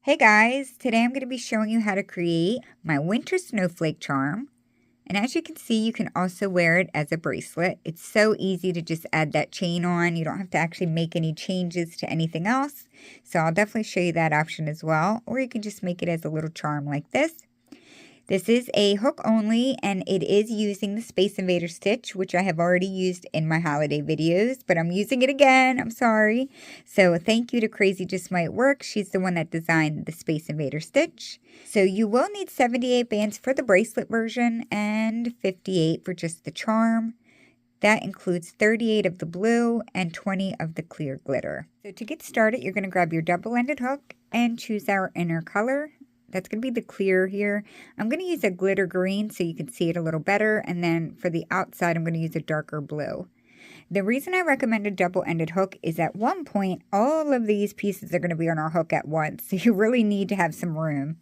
Hey guys, today I'm going to be showing you how to create my winter snowflake charm. And as you can see, you can also wear it as a bracelet. It's so easy to just add that chain on. You don't have to actually make any changes to anything else. So I'll definitely show you that option as well. Or you can just make it as a little charm like this. This is a hook only, and it is using the Space Invader stitch, which I have already used in my holiday videos, but I'm using it again. I'm sorry. So thank you to Crazy Just Might Work. She's the one that designed the Space Invader stitch. So you will need 78 bands for the bracelet version and 58 for just the charm. That includes 38 of the blue and 20 of the clear glitter. So to get started, you're going to grab your double-ended hook and choose our inner color. That's going to be the clear here. I'm going to use a glitter green so you can see it a little better. And then for the outside, I'm going to use a darker blue. The reason I recommend a double-ended hook is at one point, all of these pieces are going to be on our hook at once. So you really need to have some room.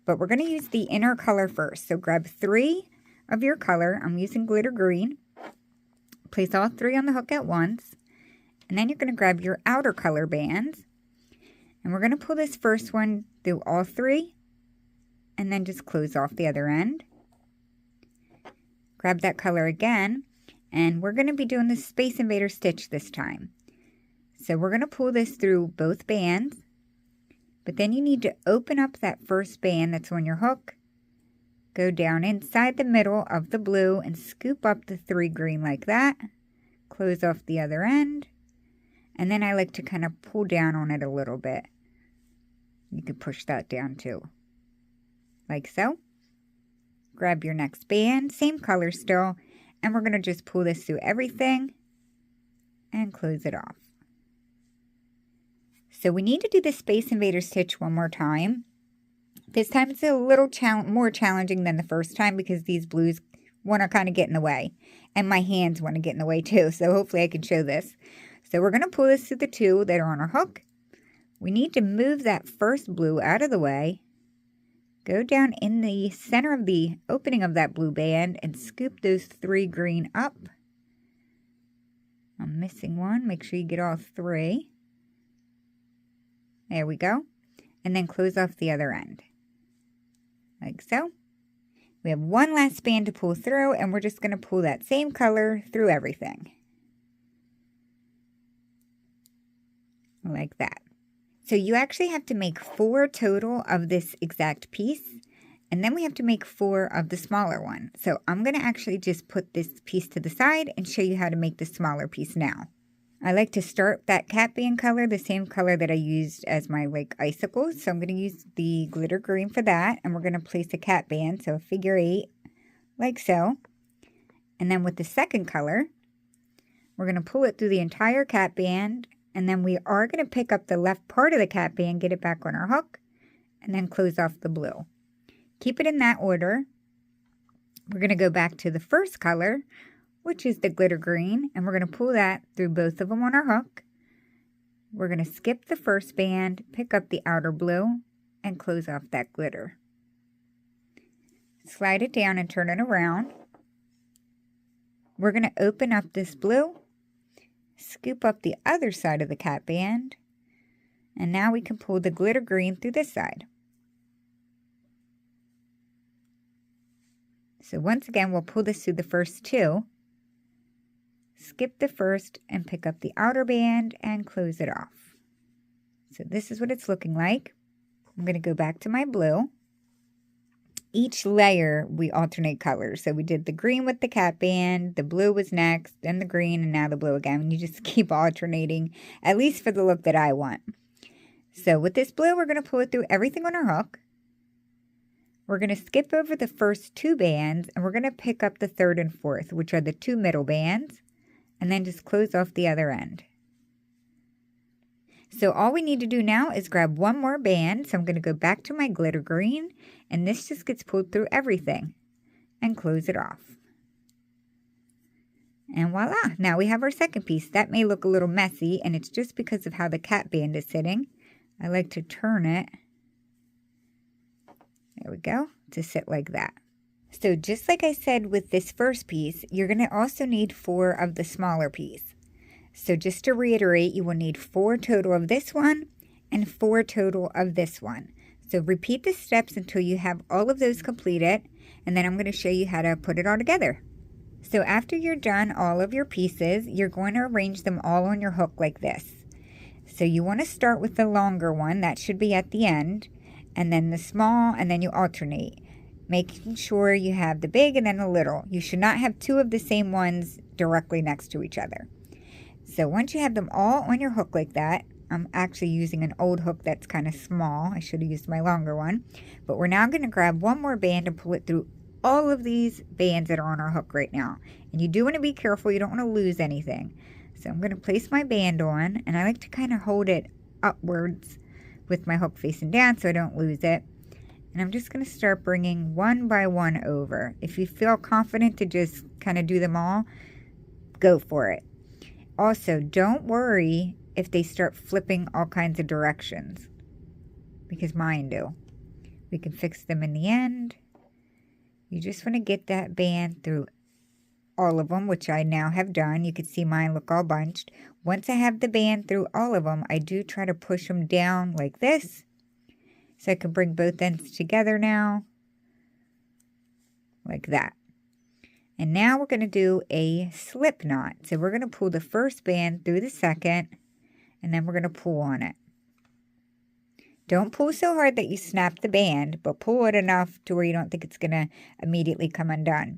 But we're going to use the inner color first. So grab 3 of your color. I'm using glitter green. Place all 3 on the hook at once. And then you're going to grab your outer color bands. And we're going to pull this first one through all 3 and then just close off the other end. Grab that color again, and we're going to be doing the Space Invader stitch this time. So we're going to pull this through both bands, but then you need to open up that first band that's on your hook, go down inside the middle of the blue and scoop up the 3 green like that, close off the other end. And then I like to kind of pull down on it a little bit. You can push that down too, like so. Grab your next band, same color still, and we're going to just pull this through everything and close it off. So we need to do the Space Invader stitch one more time. This time it's a little more challenging than the first time because these blues want to kind of get in the way. And my hands want to get in the way too, so hopefully I can show this. So we're going to pull this through the 2 that are on our hook. We need to move that first blue out of the way. Go down in the center of the opening of that blue band and scoop those 3 green up. I'm missing one. Make sure you get all 3. There we go. And then close off the other end. Like so. We have one last band to pull through, and we're just going to pull that same color through everything. Like that. So you actually have to make 4 total of this exact piece, and then we have to make 4 of the smaller one. So I'm going to actually just put this piece to the side and show you how to make the smaller piece now. I like to start that cat band color, the same color that I used as my icicles. So I'm going to use the glitter green for that, and we're going to place a cat band, so a figure 8, like so. And then with the second color, we're going to pull it through the entire cat band. And then we are going to pick up the left part of the cat band, get it back on our hook, and then close off the blue. Keep it in that order. We're going to go back to the first color, which is the glitter green, and we're going to pull that through both of them on our hook. We're going to skip the first band, pick up the outer blue, and close off that glitter. Slide it down and turn it around. We're going to open up this blue, scoop up the other side of the cat band, and now we can pull the glitter green through this side. So once again, we'll pull this through the first 2, skip the first and pick up the outer band and close it off. So this is what it's looking like. I'm going to go back to my blue. Each layer we alternate colors. So we did the green with the cat band, the blue was next, then the green, and now the blue again. And you just keep alternating, at least for the look that I want. So with this blue, we're going to pull it through everything on our hook. We're going to skip over the first 2 bands, and we're going to pick up the 3rd and 4th, which are the 2 middle bands, and then just close off the other end. So all we need to do now is grab one more band. So I'm going to go back to my glitter green, and this just gets pulled through everything and close it off. And voila, now we have our second piece. That may look a little messy, and it's just because of how the cat band is sitting. I like to turn it. There we go, to sit like that. So just like I said with this first piece, you're going to also need 4 of the smaller piece. So just to reiterate, you will need 4 total of this one and 4 total of this one. So repeat the steps until you have all of those completed, and then I'm going to show you how to put it all together. So after you're done all of your pieces, you're going to arrange them all on your hook like this. So you want to start with the longer one, that should be at the end, and then the small, and then you alternate, making sure you have the big and then the little. You should not have 2 of the same ones directly next to each other. So once you have them all on your hook like that, I'm actually using an old hook that's kind of small. I should have used my longer one. But we're now going to grab one more band and pull it through all of these bands that are on our hook right now. And you do want to be careful. You don't want to lose anything. So I'm going to place my band on, and I like to kind of hold it upwards with my hook facing down so I don't lose it. And I'm just going to start bringing one by one over. If you feel confident to just kind of do them all, go for it. Also, don't worry if they start flipping all kinds of directions, because mine do. We can fix them in the end. You just want to get that band through all of them, which I now have done. You can see mine look all bunched. Once I have the band through all of them, I do try to push them down like this, so I can bring both ends together now, like that. And now we're going to do a slip knot. So we're going to pull the first band through the second, and then we're going to pull on it. Don't pull so hard that you snap the band, but pull it enough to where you don't think it's going to immediately come undone.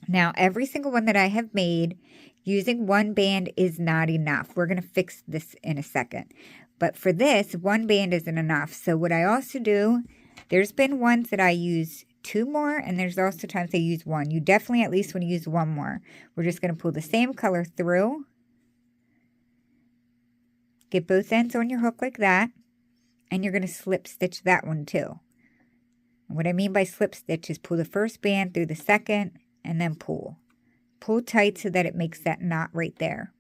Now, every single one that I have made, using one band is not enough. We're going to fix this in a second. But for this, one band isn't enough. So what I also do, there's been ones that I use 2 more, and there's also times I use 1. You definitely at least want to use 1 more. We're just going to pull the same color through. Get both ends on your hook like that, and you're going to slip stitch that one too. And what I mean by slip stitch is pull the first band through the second, and then pull. Pull tight so that it makes that knot right there.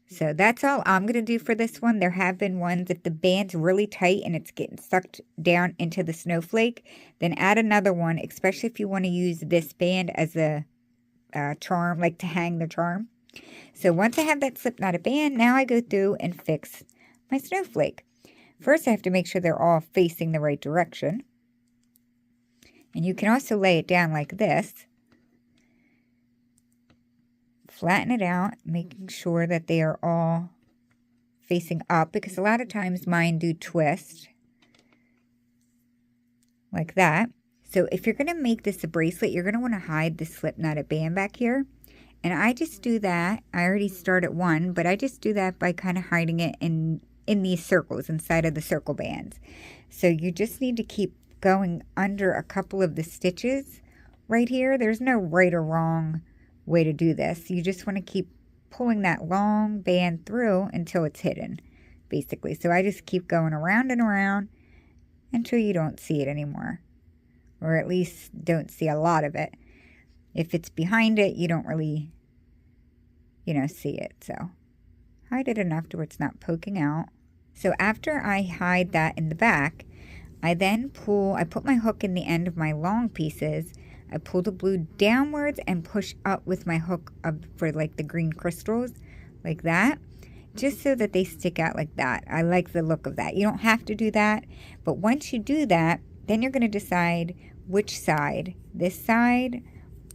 So that's all I'm going to do for this one. There have been ones, if the band's really tight and it's getting sucked down into the snowflake, then add another one, especially if you want to use this band as a charm, like to hang the charm. So once I have that slip knotted band, now I go through and fix my snowflake. First, I have to make sure they're all facing the right direction. And you can also lay it down like this. Flatten it out, making sure that they are all facing up, because a lot of times mine do twist like that. So if you're going to make this a bracelet, you're going to want to hide the slip knotted band back here. And I just do that. I already started one, but I just do that by kind of hiding it in these circles inside of the circle bands. So you just need to keep going under a couple of the stitches right here. There's no right or wrong way to do this. You just want to keep pulling that long band through until it's hidden, basically. So I just keep going around and around until you don't see it anymore, or at least don't see a lot of it. If it's behind it, you don't really, see it. So hide it enough to where it's not poking out. So after I hide that in the back, I then I put my hook in the end of my long pieces. I pull the blue downwards and push up with my hook up for like the green crystals, like that, just so that they stick out like that. I like the look of that. You don't have to do that, but once you do that, then you're going to decide which side, this side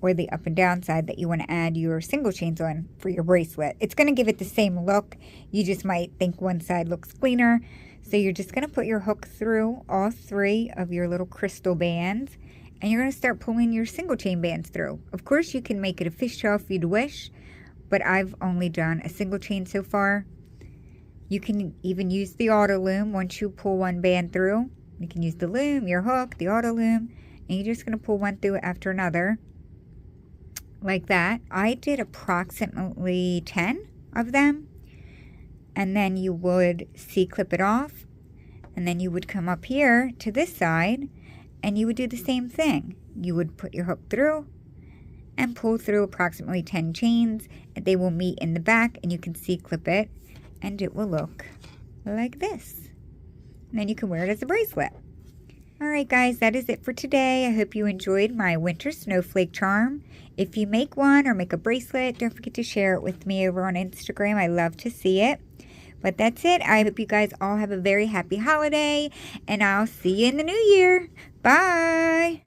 or the up and down side, that you want to add your single chains on for your bracelet. It's going to give it the same look. You just might think one side looks cleaner. So you're just going to put your hook through all 3 of your little crystal bands, and you're going to start pulling your single chain bands through. Of course, you can make it a fishtail if you'd wish, but I've only done a single chain so far. You can even use the auto loom. Once you pull one band through, you can use the loom, your hook, the auto loom, and you're just going to pull one through after another, like that. I did approximately 10 of them, and then you would C-clip it off, and then you would come up here to this side, and you would do the same thing. You would put your hook through and pull through approximately 10 chains. They will meet in the back, and you can C-clip it, and it will look like this. And then you can wear it as a bracelet. Alright guys, that is it for today. I hope you enjoyed my winter snowflake charm. If you make one or make a bracelet, don't forget to share it with me over on Instagram. I love to see it. But that's it. I hope you guys all have a very happy holiday, and I'll see you in the new year. Bye.